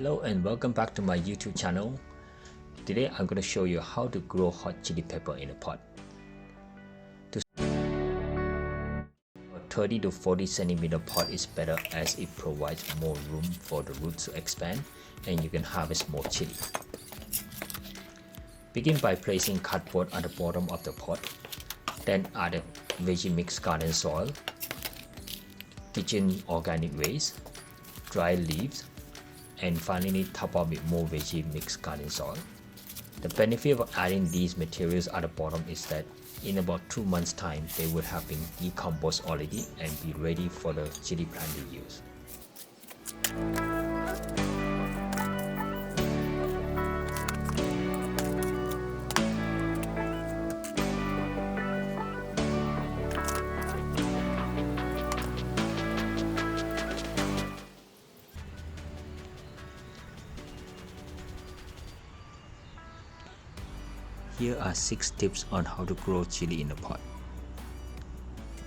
Hello and welcome back to my YouTube channel. Today I'm going to show you how to grow hot chili pepper in a pot. A 30 to 40 centimeter pot is better as it provides more room for the roots to expand and you can harvest more chili. Begin by placing cardboard at the bottom of the pot, then add a veggie mix garden soil, kitchen organic waste, dry leaves, and finally top up with more veggie mix garden soil. The benefit of adding these materials at the bottom is that in about 2 months time they would have been decomposed already and be ready for the chili plant to use. Here are 6 tips on how to grow chili in a pot.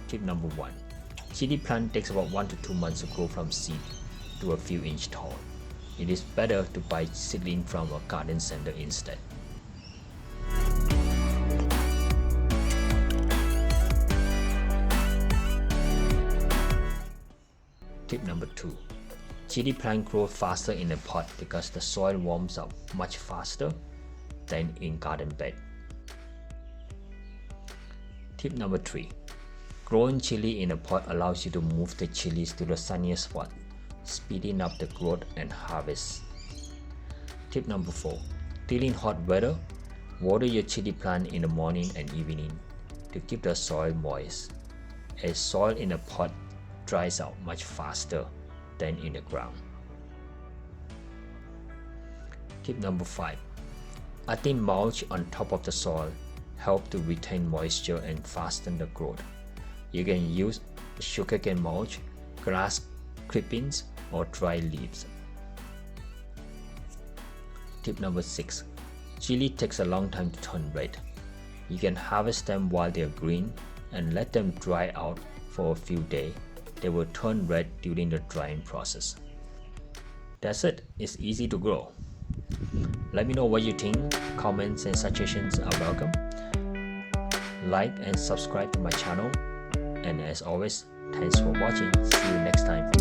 Tip number 1. Chili plant takes about 1 to 2 months to grow from seed to a few inches tall. It is better to buy seedling from a garden center instead. Tip number 2. Chili plant grow faster in a pot because the soil warms up much faster than in garden bed. Tip number 3. Growing chili in a pot allows you to move the chilies to the sunniest spot, speeding up the growth and harvest. Tip number 4. Till in hot weather, water your chili plant in the morning and evening to keep the soil moist, as soil in a pot dries out much faster than in the ground. Tip number 5. Adding mulch on top of the soil helps to retain moisture and fasten the growth. You can use sugarcane mulch, grass clippings, or dry leaves. Tip number 6. Chili takes a long time to turn red. You can harvest them while they are green and let them dry out for a few days. They will turn red during the drying process. That's it. It's easy to grow. Let me know what you think. Comments and suggestions are welcome. Like and subscribe to my channel. And as always, thanks for watching. See you next time.